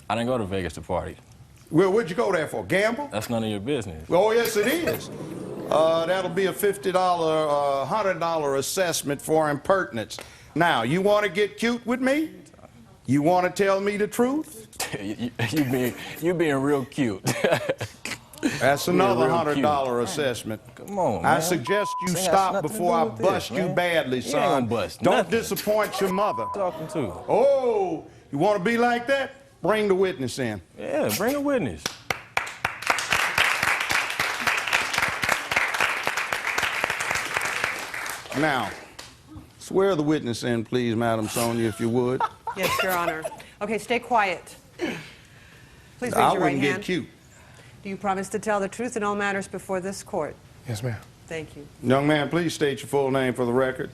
I didn't go to Vegas to party. Well, what'd you go there for? Gamble? That's none of your business. Oh, yes, it is. That'll be a $50, $100 assessment for impertinence. Now, you want to get cute with me? You want to tell me the truth? you being real cute. That's another $100 assessment. Come on, man. I suggest you stop before I bust you badly, son. You ain't gonna bust Don't nothing. disappoint your mother. Talking to. Oh, you want to be like that? Bring the witness in. Yeah, bring a witness. Now, swear the witness in, please, Madam Sonia, if you would. Yes, Your Honor. Okay, stay quiet. Please raise I your right wouldn't hand. get cute. Do you promise to tell the truth in all matters before this court? Yes, ma'am. Thank you. Young man, please state your full name for the record.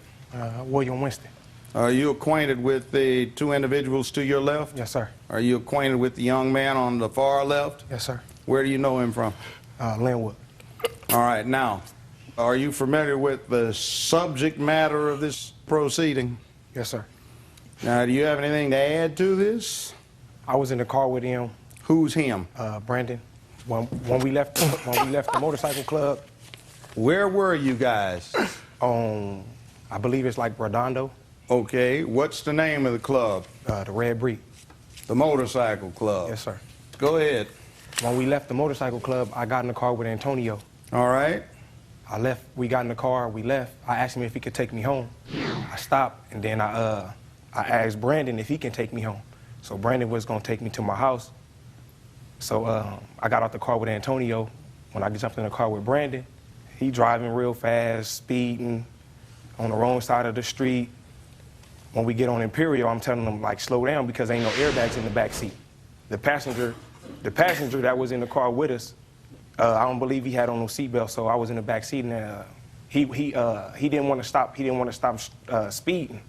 William Winston. Are you acquainted with the two individuals to your left? Yes, sir. Are you acquainted with the young man on the far left? Yes, sir. Where do you know him from? Linwood. All right, now, are you familiar with the subject matter of this proceeding? Yes, sir. Now, do you have anything to add to this? I was in the car with him. Who's him? Brandon. When we left the motorcycle club. Where were you guys? I believe it's like Redondo. Okay, what's the name of the club? The Red Breed. The motorcycle club. Yes, sir. Go ahead. When we left the motorcycle club, I got in the car with Antonio. All right. We got in the car, we left. I asked him if he could take me home. I stopped, and then I asked Brandon if he can take me home. So Brandon was gonna take me to my house. So I got out the car with Antonio. When I jumped in the car with Brandon, he driving real fast, speeding on the wrong side of the street. When we get on Imperial, I'm telling him, like, slow down because ain't no airbags in the back seat. The passenger that was in the car with us, I don't believe he had on no seatbelt, so I was in the back seat, and he didn't want to stop. He didn't want to stop speeding.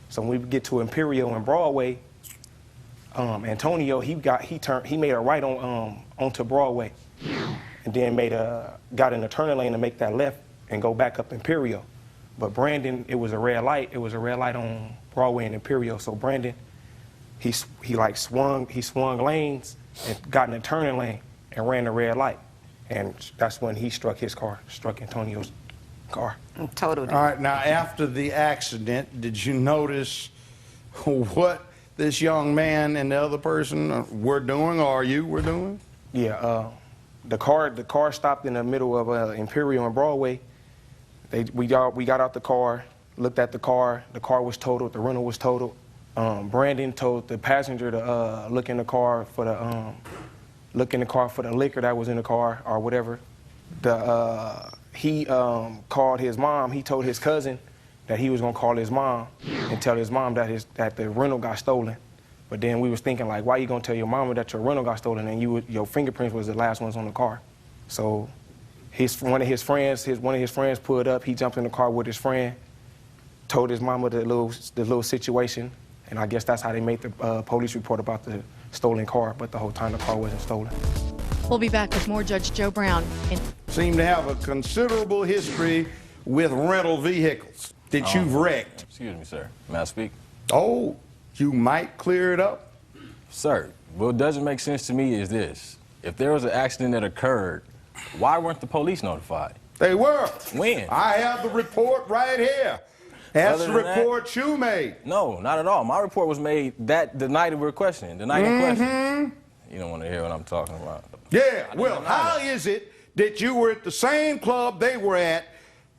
So when we get to Imperial and Broadway, Antonio he made a right on onto Broadway, and then got in the turning lane to make that left and go back up Imperial. But Brandon, it was a red light. It was a red light on Broadway and Imperial. So Brandon, he swung lanes and got in the turning lane and ran the red light. And that's when he struck Antonio's car. Totally. All right, now after the accident, did you notice what this young man and the other person were doing, or you were doing? Yeah, the car stopped in the middle of Imperial and Broadway. We got out the car, looked at the car was totaled, the rental was totaled. Brandon told the passenger to look in the car for the liquor that was in the car or whatever. He called his mom. He told his cousin that he was gonna call his mom and tell his mom that the rental got stolen. But then we was thinking, like, why you gonna tell your mama that your rental got stolen and your fingerprints was the last ones on the car? So one of his friends pulled up. He jumped in the car with his friend, told his mama the little situation, and I guess that's how they made the police report about the stolen car. But the whole time the car wasn't stolen. We'll be back with more Judge Joe Brown. Seem to have a considerable history with rental vehicles that you've wrecked. Excuse me, sir. May I speak? Oh, you might clear it up? Sir, what doesn't make sense to me is this. If there was an accident that occurred, why weren't the police notified? They were. When? I have the report right here. That's the report you made. No, not at all. My report was made the night we were questioning, the night in question. You don't want to hear what I'm talking about. Yeah, well, how is it that you were at the same club they were at,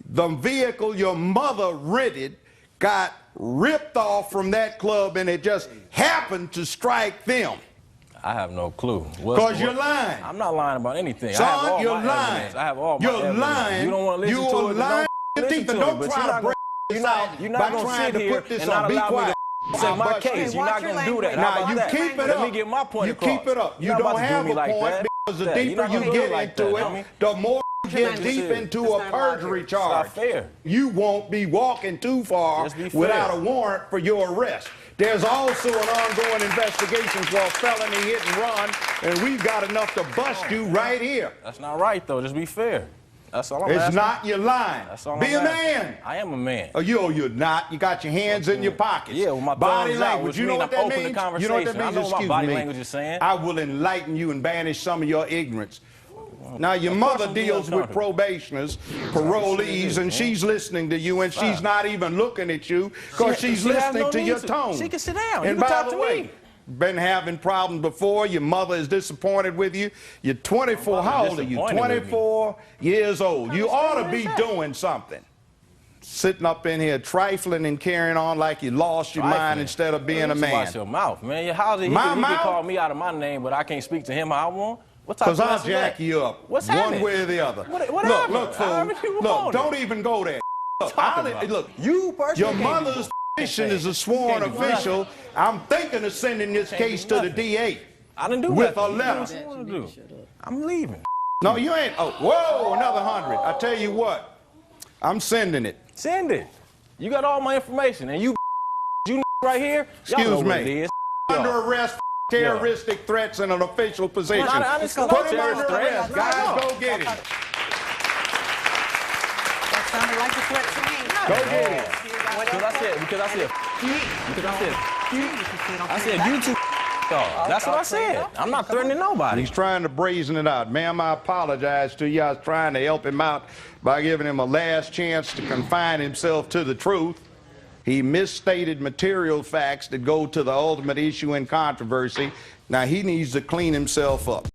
the vehicle your mother rented got ripped off from that club, and it just happened to strike them? I have no clue. Because you're lying. I'm not lying about anything. Son, I have all you're my lying. evidence. I have all my you're evidence. lying. You don't want to listen to it. You're lying. Don't try to break this out You're by not going to trying sit to here put this and on. not Be allow me quiet. to say my case. You're not going to do that. Now, you keep it up. Let me get my point across. You keep it up. You don't have a point because the deeper you get into it, the more you get deep into a perjury charge. It's not fair. You won't be walking too far without a warrant for your arrest. There's also an ongoing investigation for a felony hit and run, and we've got enough to bust you right here. That's not right, though. Just be fair. That's all I'm It's asking. not, you're lying. That's all Be I'm a asking. man. I am a man. Oh, you're not. You got your hands in your pockets. Yeah, well, my body thumbs out, language. which You know means what I'm that open to means? You know what that conversation. I means? know what my Excuse body me. language is saying. I will enlighten you and banish some of your ignorance. Now, your Of course mother I'm being deals with uncomfortable. probationers, parolees, and she's listening to you, and she's not even looking at you because she's she has listening no to need your to. tone. She can sit down. And You can by talk the to way, me. been having problems before. Your mother is disappointed with you. You're 24. How old are you? disappointed with me. 24 years old. You ought to What be is that? doing something. Sitting up in here trifling and carrying on like you lost your mind Trifling. instead of being You a should man. Watch your mouth, man. How's it? He My can mouth? call me out of my name, but I can't speak to him how I want. What type Because of I'll mess is jack that? you up What's one happening? way or the other. What look, happened? look, However fool. you Look, want it. don't even go there. Look, talking about? look, You personally your can't mother's do position nothing. is a sworn Can't do official. I'm thinking of sending this Can't do case to the nothing. DA I didn't do with nothing. a letter. What you want to do? I'm leaving. No, you ain't. Oh, whoa, another 100. I tell you what, I'm sending it. Send it. You got all my information, and you right here. Y'all know Excuse what it me. is. Under arrest, terroristic threats in an official position. Well, I didn't Put him terrorist under threats. arrest. No. Guys, go get him. That sounded like a threat to me. Go get him. I said you two dog. That's what I said. I'm not threatening nobody. He's trying to brazen it out. Ma'am, I apologize to you. I was trying to help him out by giving him a last chance to confine himself to the truth. He misstated material facts that go to the ultimate issue in controversy. Now he needs to clean himself up.